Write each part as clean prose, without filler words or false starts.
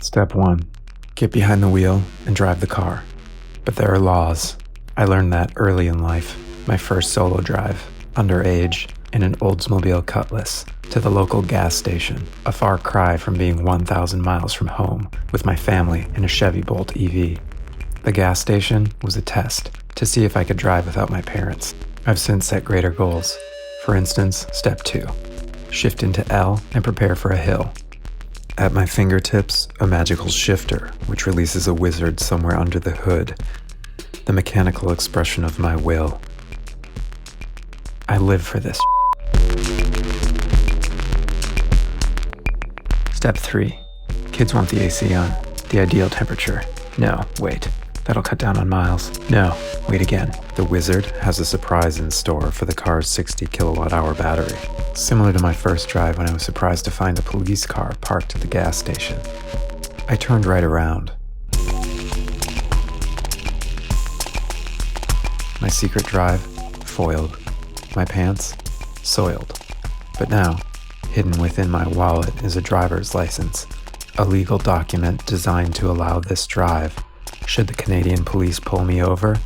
Step 1. Get behind the wheel and drive the car. But there are laws. I learned that early in life. My first solo drive, underage, in an Oldsmobile Cutlass, to the local gas station, a far cry from being 1,000 miles from home, with my family in a Chevy Bolt EV. The gas station was a test to see if I could drive without my parents. I've since set greater goals. For instance, step 2. Shift into L and prepare for a hill. At my fingertips, a magical shifter, which releases a wizard somewhere under the hood. The mechanical expression of my will. I live for this. Step 3. Kids want the AC on, the ideal temperature. No, wait, that'll cut down on miles. No, wait again. The wizard has a surprise in store for the car's 60 kilowatt-hour battery. Similar to my first drive when I was surprised to find a police car parked at the gas station. I turned right around. My secret drive, foiled. My pants, soiled. But now, hidden within my wallet is a driver's license, a legal document designed to allow this drive. Should the Canadian police pull me over,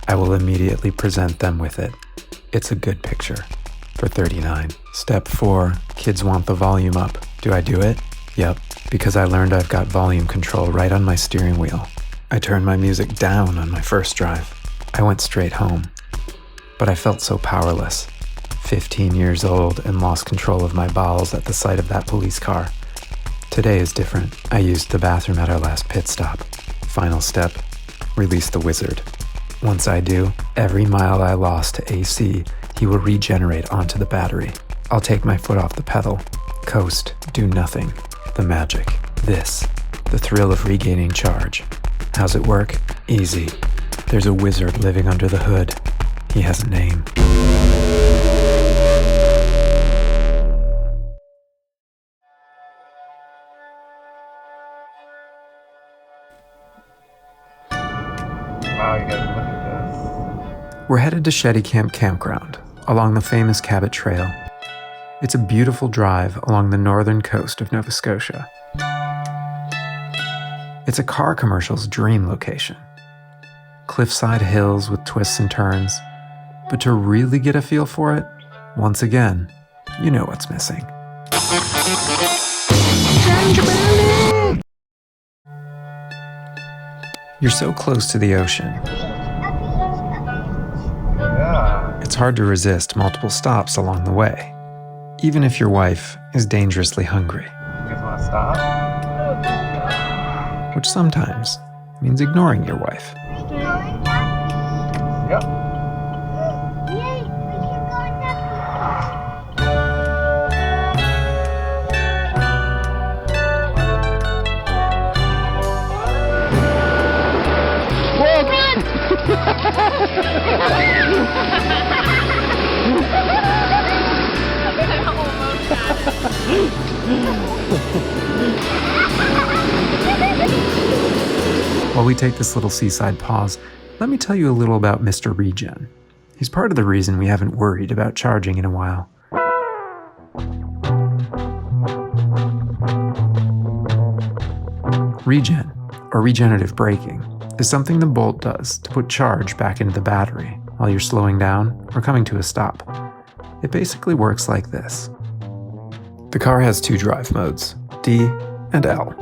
I will immediately present them with it. It's a good picture. For $39. Step 4, kids want the volume up. Do I do it? Yep, because I learned I've got volume control right on my steering wheel. I turned my music down on my first drive. I went straight home. But I felt so powerless. 15 years old and lost control of my bowels at the sight of that police car. Today is different. I used the bathroom at our last pit stop. Final step, release the wizard. Once I do, every mile I lost to AC, he will regenerate onto the battery. I'll take my foot off the pedal, coast, do nothing. The magic. This. The thrill of regaining charge. How's it work? Easy. There's a wizard living under the hood. He has a name. Wow, you guys look at this. We're headed to Cheticamp Campground, along the famous Cabot Trail. It's a beautiful drive along the northern coast of Nova Scotia. It's a car commercial's dream location. Cliffside hills with twists and turns. But to really get a feel for it, once again, you know what's missing. You're so close to the ocean. Yeah. It's hard to resist multiple stops along the way, even if your wife is dangerously hungry. You guys want to stop? Which sometimes means ignoring your wife. Yep. While we take this little seaside pause, let me tell you a little about Mr. Regen. He's part of the reason we haven't worried about charging in a while. Regen, or regenerative braking, is something the Bolt does to put charge back into the battery while you're slowing down or coming to a stop. It basically works like this. The car has 2 drive modes, D and L.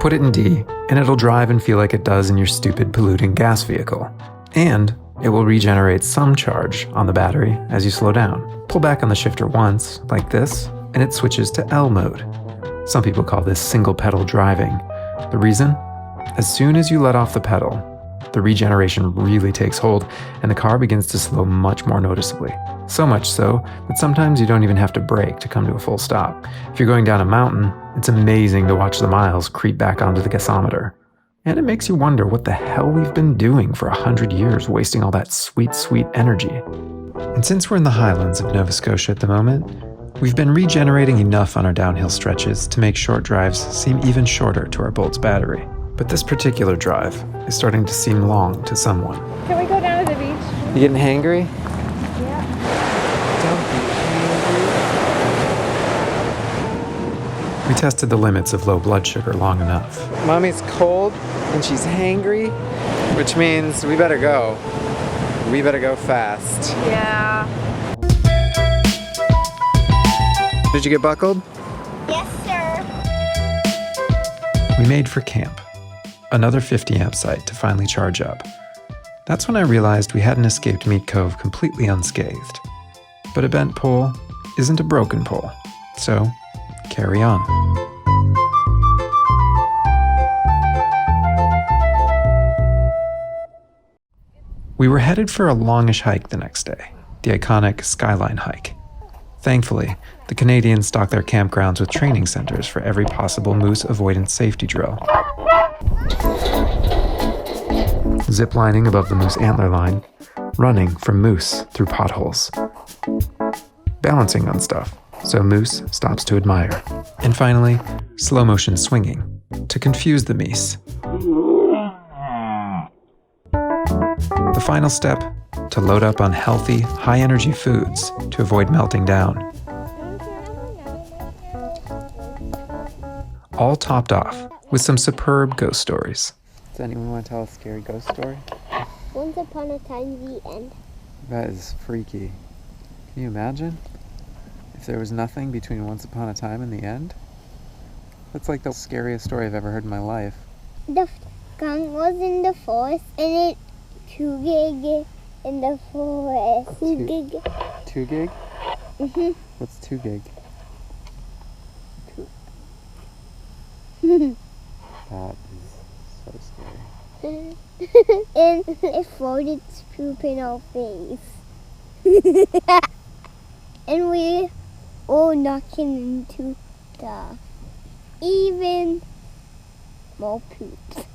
Put it in D, and it'll drive and feel like it does in your stupid polluting gas vehicle. And it will regenerate some charge on the battery as you slow down. Pull back on the shifter once, like this, and it switches to L mode. Some people call this single pedal driving. The reason? As soon as you let off the pedal, the regeneration really takes hold and the car begins to slow much more noticeably. So much so that sometimes you don't even have to brake to come to a full stop. If you're going down a mountain, it's amazing to watch the miles creep back onto the gasometer. And it makes you wonder what the hell we've been doing for 100 years wasting all that sweet, sweet energy. And since we're in the highlands of Nova Scotia at the moment, we've been regenerating enough on our downhill stretches to make short drives seem even shorter to our Bolt's battery. But this particular drive is starting to seem long to someone. Can we go down to the beach? You getting hangry? Yeah. Don't be hangry. We tested the limits of low blood sugar long enough. Mommy's cold and she's hangry, which means we better go. We better go fast. Yeah. Did you get buckled? Yes, sir. We made for camp, another 50 amp site to finally charge up. That's when I realized we hadn't escaped Meat Cove completely unscathed. But a bent pole isn't a broken pole, so carry on. We were headed for a longish hike the next day, the iconic Skyline hike. Thankfully, the Canadians stock their campgrounds with training centers for every possible moose avoidance safety drill. Ziplining above the moose antler line, running from moose through potholes, balancing on stuff so moose stops to admire, and finally, slow motion swinging to confuse the meese. The final step, to load up on healthy, high-energy foods to avoid melting down. All topped off with some superb ghost stories. Does anyone want to tell a scary ghost story? Once upon a time, the end. That is freaky. Can you imagine? If there was nothing between once upon a time and the end? That's like the scariest story I've ever heard in my life. The skunk was in the forest and it 2 gig in the forest. 2 gig. 2 gig? Mm-hmm. What's 2 gig? That is so scary. And it floated its poop in our face. And we all knocking into stuff. Even more poops.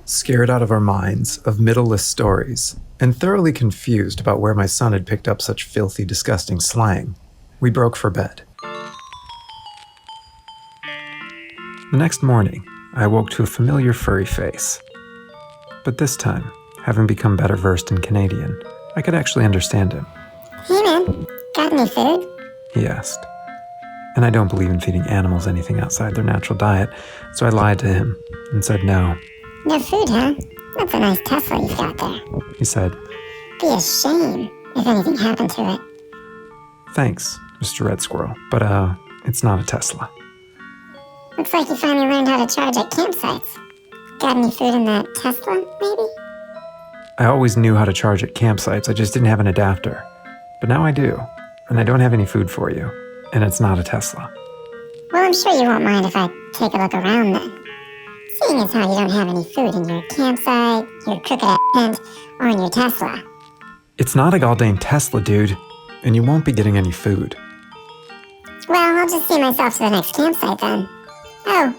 Scared out of our minds of middle-less stories, and thoroughly confused about where my son had picked up such filthy, disgusting slang, we broke for bed. The next morning, I awoke to a familiar furry face. But this time, having become better versed in Canadian, I could actually understand him. Hey man, got any food? He asked. And I don't believe in feeding animals anything outside their natural diet, so I lied to him and said no. No food, huh? That's a nice Tesla you've got there. He said, Be a shame if anything happened to it. Thanks, Mr. Red Squirrel, but it's not a Tesla. Looks like you finally learned how to charge at campsites. Got any food in that Tesla, maybe? I always knew how to charge at campsites, I just didn't have an adapter. But now I do, and I don't have any food for you, and it's not a Tesla. Well, I'm sure you won't mind if I take a look around then. Seeing as how you don't have any food in your campsite, your crooked-ass tent, or in your Tesla. It's not a goddamn Tesla, dude, and you won't be getting any food. Well, I'll just see myself to the next campsite then. Oh,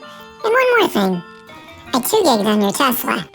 and one more thing. I 2 gigged on your Tesla.